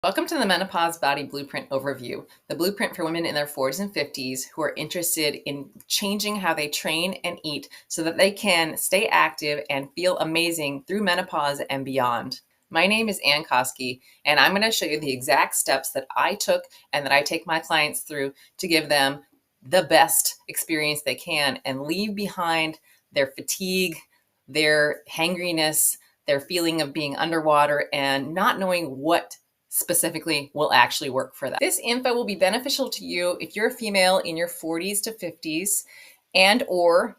Welcome to the Menopause Body Blueprint Overview, the blueprint for women in their 40s and 50s who are interested in changing how they train and eat so that they can stay active and feel amazing through menopause and beyond. My name is Ann Koski, and I'm going to show you the exact steps that I took and that I take my clients through to give them the best experience they can and leave behind their fatigue, their hangriness, their feeling of being underwater, and not knowing what specifically will actually work for them. This info will be beneficial to you if you're a female in your 40s to 50s and or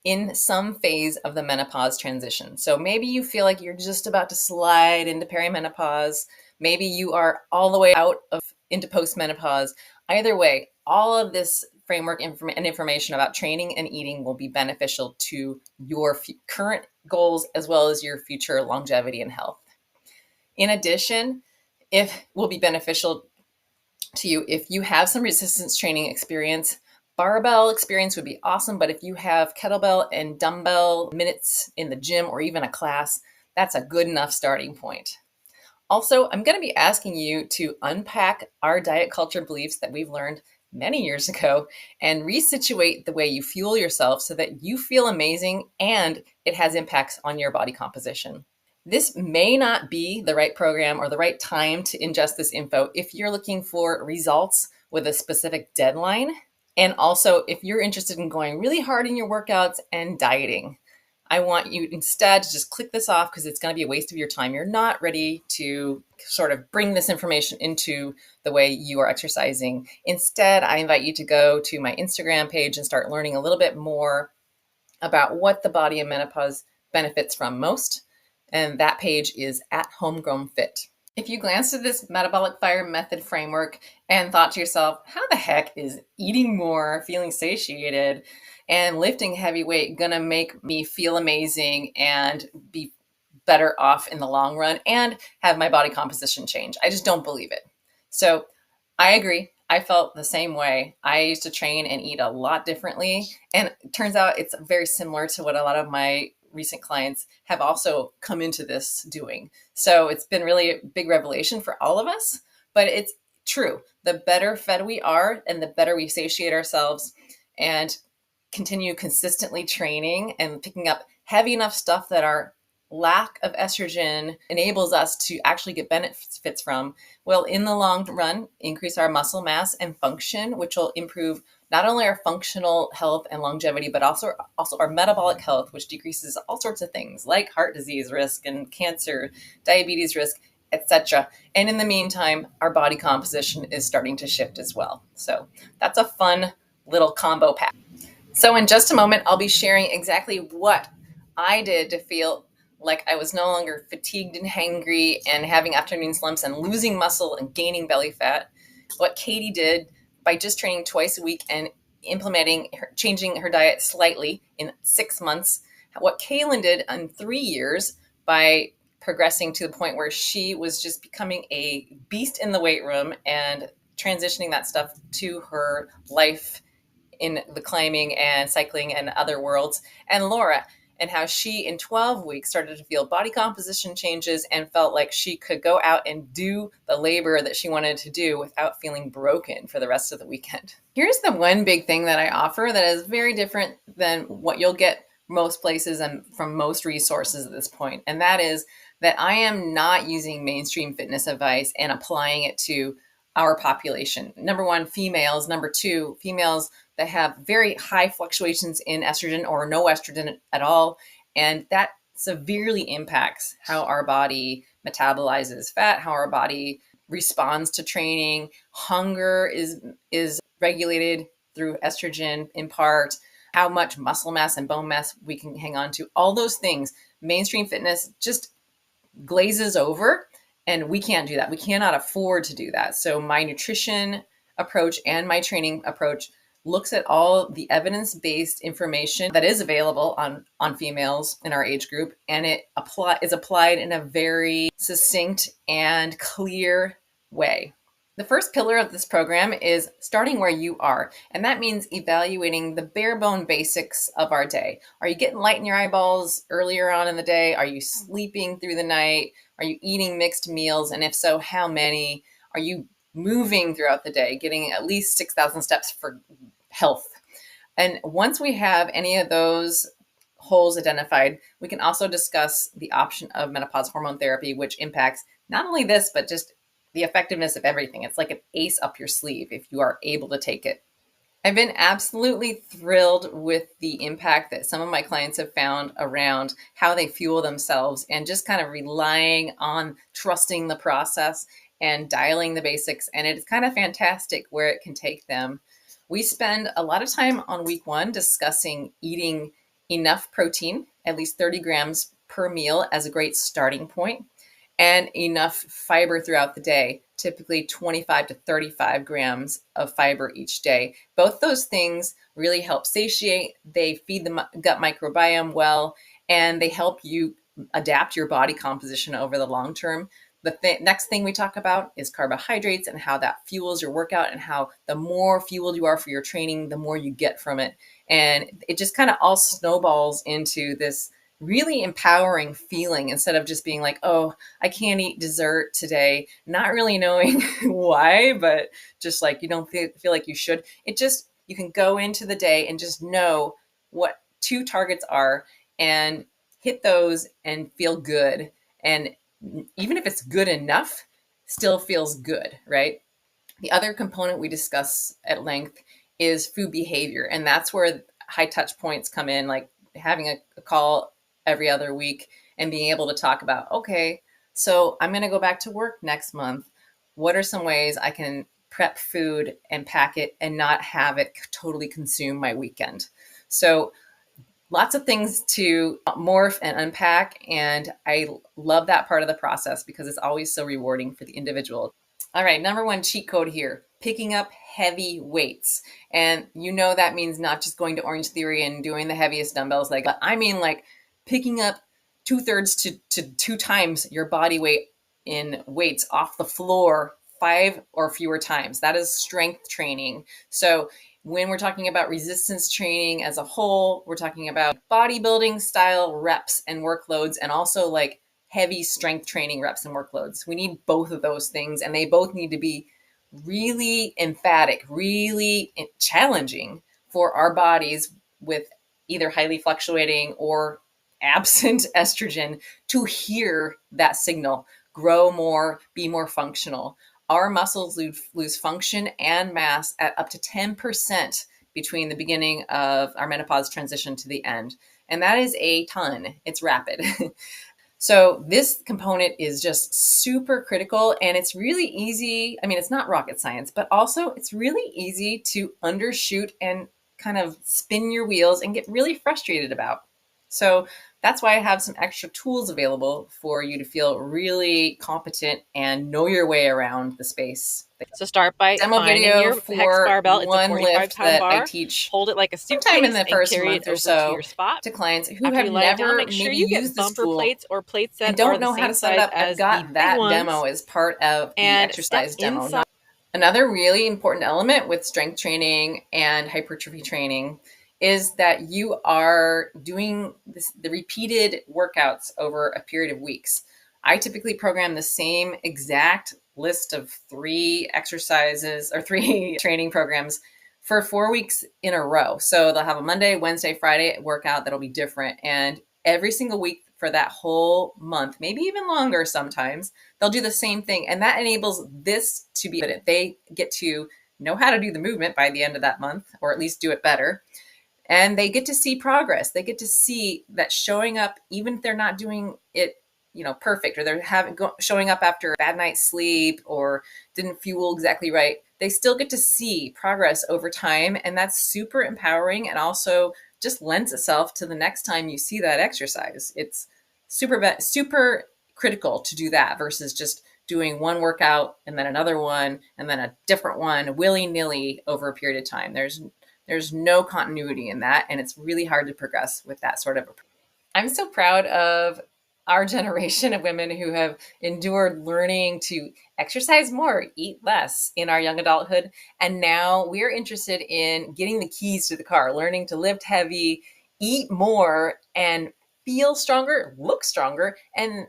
in some phase of the menopause transition. So maybe you feel like you're just about to slide into perimenopause. Maybe you are all the way out of into postmenopause. Either way, all of this framework and information about training and eating will be beneficial to your current goals as well as your future longevity and health. In addition, it will be beneficial to you if you have some resistance training experience. Barbell experience would be awesome, but if you have kettlebell and dumbbell minutes in the gym or even a class, that's a good enough starting point. Also, I'm going to be asking you to unpack our diet culture beliefs that we've learned many years ago and resituate the way you fuel yourself so that you feel amazing and it has impacts on your body composition. This may not be the right program or the right time to ingest this info if you're looking for results with a specific deadline. And also, if you're interested in going really hard in your workouts and dieting, I want you instead to just click this off because it's going to be a waste of your time. You're not ready to sort of bring this information into the way you are exercising. Instead, I invite you to go to my Instagram page and start learning a little bit more about what the body in menopause benefits from most. And that page is at Homegrown Fit. If you glanced at this metabolic fire method framework and thought to yourself, how the heck is eating more, feeling satiated, and lifting heavy weight gonna make me feel amazing and be better off in the long run and have my body composition change? I just don't believe it. So I agree. I felt the same way. I used to train and eat a lot differently. And it turns out it's very similar to what a lot of my recent clients have also come into this doing. So it's been really a big revelation for all of us, but it's true. The better fed we are and the better we satiate ourselves and continue consistently training and picking up heavy enough stuff that our lack of estrogen enables us to actually get benefits from, will in the long run increase our muscle mass and function, which will improve not only our functional health and longevity, but also our metabolic health, which decreases all sorts of things like heart disease risk and cancer, diabetes risk, etc. And in the meantime, our body composition is starting to shift as well. So that's a fun little combo pack. So in just a moment, I'll be sharing exactly what I did to feel like I was no longer fatigued and hangry and having afternoon slumps and losing muscle and gaining belly fat. What Katie did by just training twice a week and changing her diet slightly in 6 months. What Kaylin did in 3 years by progressing to the point where she was just becoming a beast in the weight room and transitioning that stuff to her life in the climbing and cycling and other worlds. And Laura, and how she in 12 weeks started to feel body composition changes and felt like she could go out and do the labor that she wanted to do without feeling broken for the rest of the weekend. Here's the one big thing that I offer that is very different than what you'll get most places and from most resources at this point. And that is that I am not using mainstream fitness advice and applying it to our population. Number one, females. Number two, females that have very high fluctuations in estrogen or no estrogen at all. And that severely impacts how our body metabolizes fat, how our body responds to training. Hunger is regulated through estrogen in part, how much muscle mass and bone mass we can hang on to. All those things, mainstream fitness just glazes over. And we can't do that. We cannot afford to do that. So my nutrition approach and my training approach looks at all the evidence-based information that is available on females in our age group, and it is applied in a very succinct and clear way. The first pillar of this program is starting where you are, and that means evaluating the bare bone basics of our day. Are you getting light in your eyeballs earlier on in the day? Are you sleeping through the night? Are you eating mixed meals? And if so, how many? Are you moving throughout the day, getting at least 6,000 steps for health? And once we have any of those holes identified, we can also discuss the option of menopause hormone therapy, which impacts not only this, but just the effectiveness of everything. It's like an ace up your sleeve if you are able to take it. I've been absolutely thrilled with the impact that some of my clients have found around how they fuel themselves and just kind of relying on trusting the process and dialing the basics. And it's kind of fantastic where it can take them. We spend a lot of time on week one discussing eating enough protein, at least 30 grams per meal, as a great starting point, and enough fiber throughout the day, typically 25 to 35 grams of fiber each day. Both those things really help satiate. They feed the gut microbiome well, and they help you adapt your body composition over the long term. The next thing we talk about is carbohydrates and how that fuels your workout, and how the more fueled you are for your training, the more you get from it. And it just kind of all snowballs into this really empowering feeling, instead of just being like, oh, I can't eat dessert today, not really knowing why, but just like you don't feel like you should. It just, you can go into the day and just know what two targets are and hit those and feel good. And even if it's good enough, still feels good, right? The other component we discuss at length is food behavior. And that's where high touch points come in, like having a call every other week and being able to talk about, okay, so I'm going to go back to work next month. What are some ways I can prep food and pack it and not have it totally consume my weekend? So lots of things to morph and unpack. And I love that part of the process because it's always so rewarding for the individual. All right, number one cheat code here, picking up heavy weights. And you know that means not just going to Orange Theory and doing the heaviest dumbbells, but I mean like picking up 2/3 to 2 times your body weight in weights off the floor 5 or fewer times. That is strength training. So when we're talking about resistance training as a whole, we're talking about bodybuilding style reps and workloads, and also like heavy strength training reps and workloads. We need both of those things, and they both need to be really emphatic, really challenging for our bodies with either highly fluctuating or absent estrogen to hear that signal, grow more, be more functional. Our muscles lose function and mass at up to 10% between the beginning of our menopause transition to the end. And that is a ton. It's rapid. So this component is just super critical, and it's really easy. I mean, it's not rocket science, but also it's really easy to undershoot and kind of spin your wheels and get really frustrated about. So that's why I have some extra tools available for you to feel really competent and know your way around the space. So start by Demo finding video your hex for barbell. It's a one 45 lift pound that bar. I teach Hold it like a sometime in suitcase the and first carry it month or over to so your spot. to clients who After have you lie it down, never make sure maybe you used get this bumper tool plates or plates and that are don't the know how same to set it size up. I've as the got big that ones, demo as part of the and step exercise demo. inside. Another really important element with strength training and hypertrophy training is that you are doing the repeated workouts over a period of weeks. I typically program the same exact list of 3 exercises or 3 training programs for 4 weeks in a row. So they'll have a Monday, Wednesday, Friday workout that'll be different. And every single week for that whole month, maybe even longer sometimes, they'll do the same thing. And that enables this to be that they get to know how to do the movement by the end of that month, or at least do it better. And they get to see progress. They get to see that showing up, even if they're not doing it, perfect, or they're showing up after a bad night's sleep or didn't fuel exactly right. They still get to see progress over time, and that's super empowering, and also just lends itself to the next time you see that exercise. It's super critical to do that versus just doing one workout and then another one and then a different one willy-nilly over a period of time. There's no continuity in that, and it's really hard to progress with that sort of approach. I'm so proud of our generation of women who have endured learning to exercise more, eat less in our young adulthood. And now we're interested in getting the keys to the car, learning to lift heavy, eat more, and feel stronger, look stronger, and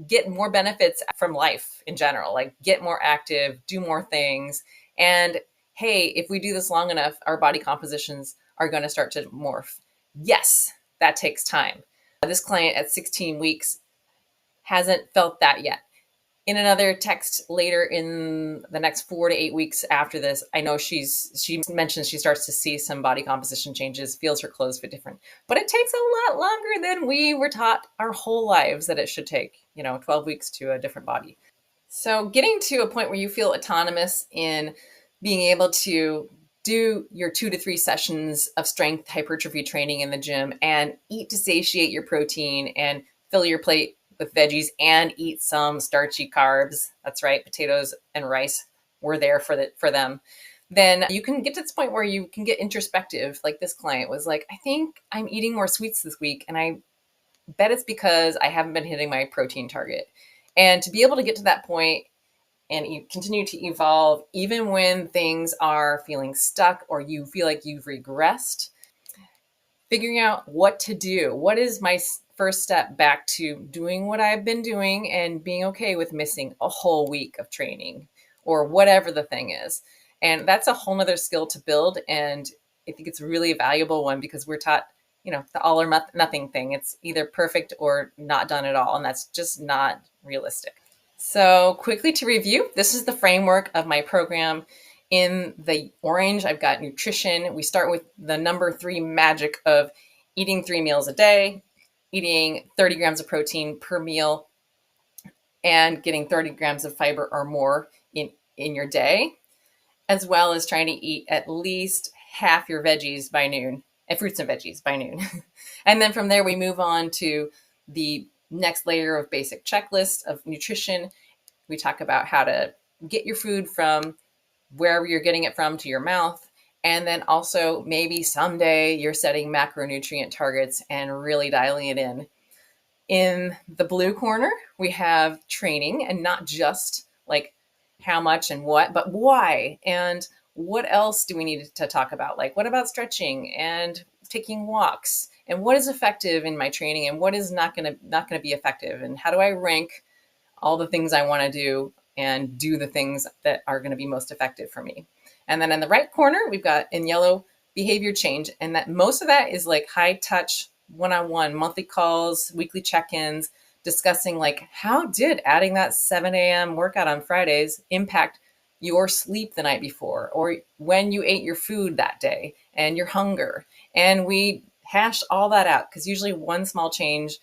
get more benefits from life in general, like get more active, do more things. And hey, if we do this long enough, our body compositions are going to start to morph. Yes, that takes time. This client at 16 weeks hasn't felt that yet. In another text later in the next 4 to 8 weeks after this, I know she mentions she starts to see some body composition changes, feels her clothes fit different. But it takes a lot longer than we were taught our whole lives that it should take, 12 weeks to a different body. So getting to a point where you feel autonomous in being able to do your 2 to 3 sessions of strength hypertrophy training in the gym and eat to satiate your protein and fill your plate with veggies and eat some starchy carbs. That's right, potatoes and rice were there for them. Then you can get to this point where you can get introspective. Like this client was like, I think I'm eating more sweets this week, and I bet it's because I haven't been hitting my protein target. And to be able to get to that point and you continue to evolve, even when things are feeling stuck or you feel like you've regressed, figuring out what to do. What is my first step back to doing what I've been doing and being okay with missing a whole week of training or whatever the thing is. And that's a whole nother skill to build. And I think it's a really valuable one because we're taught, the all or nothing thing. It's either perfect or not done at all. And that's just not realistic. So quickly to review, this is the framework of my program. In the orange, I've got nutrition. We start with the number 3 magic of eating 3 meals a day, eating 30 grams of protein per meal, and getting 30 grams of fiber or more in your day, as well as trying to eat at least half your veggies by noon, and fruits and veggies by noon. And then from there, we move on to the next layer of basic checklist of nutrition. We talk about how to get your food from wherever you're getting it from to your mouth. And then also maybe someday you're setting macronutrient targets and really dialing it in. In the blue corner, we have training, and not just like how much and what, but why. And what else do we need to talk about? Like, what about stretching and taking walks? And what is effective in my training and what is not going to be effective? And how do I rank all the things I want to do and do the things that are going to be most effective for me? And then in the right corner, we've got in yellow behavior change. And that most of that is like high touch, one-on-one, monthly calls, weekly check-ins, discussing like how did adding that 7 a.m. workout on Fridays impact your sleep the night before, or when you ate your food that day and your hunger. And we hash all that out because usually one small change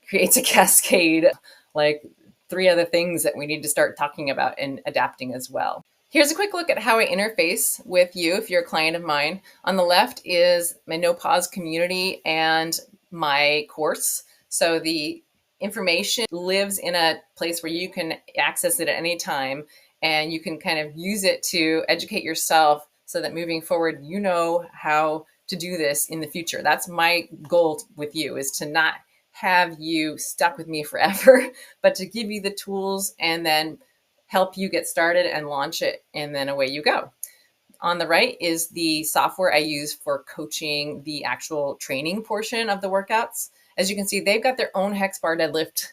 creates a cascade, like 3 other things that we need to start talking about and adapting as well. Here's a quick look at how I interface with you if you're a client of mine. On the left is my Menopause community and my course. So the information lives in a place where you can access it at any time, and you can kind of use it to educate yourself so that moving forward, you know how to do this in the future. That's my goal with you, is to not have you stuck with me forever, but to give you the tools and then help you get started and launch it, and then away you go. On the right is the software I use for coaching the actual training portion of the workouts. As you can see, they've got their own hex bar deadlift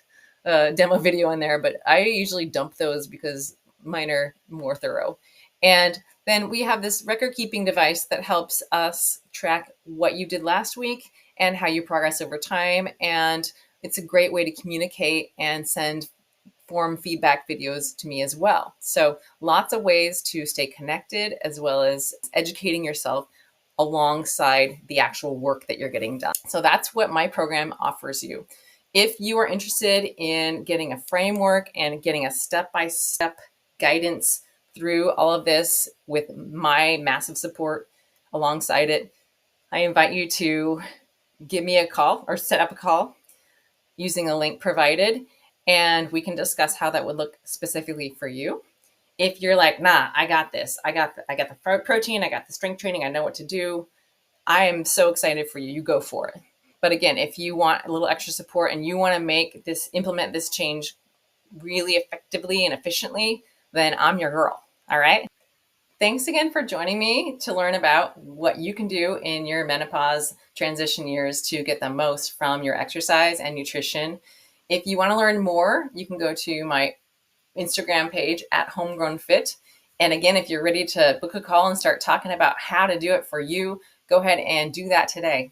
demo video in there, but I usually dump those because mine are more thorough. And then we have this record keeping device that helps us track what you did last week and how you progress over time. And it's a great way to communicate and send form feedback videos to me as well. So lots of ways to stay connected, as well as educating yourself alongside the actual work that you're getting done. So that's what my program offers you. If you are interested in getting a framework and getting a step-by-step guidance through all of this with my massive support alongside it, I invite you to give me a call or set up a call using a link provided, and we can discuss how that would look specifically for you. If you're like, nah, I got this. I got the protein. I got the strength training. I know what to do. I am so excited for you. You go for it. But again, if you want a little extra support and you want to implement this change really effectively and efficiently, then I'm your girl. All right. Thanks again for joining me to learn about what you can do in your menopause transition years to get the most from your exercise and nutrition. If you want to learn more, you can go to my Instagram page at Homegrown Fit. And again, if you're ready to book a call and start talking about how to do it for you, go ahead and do that today.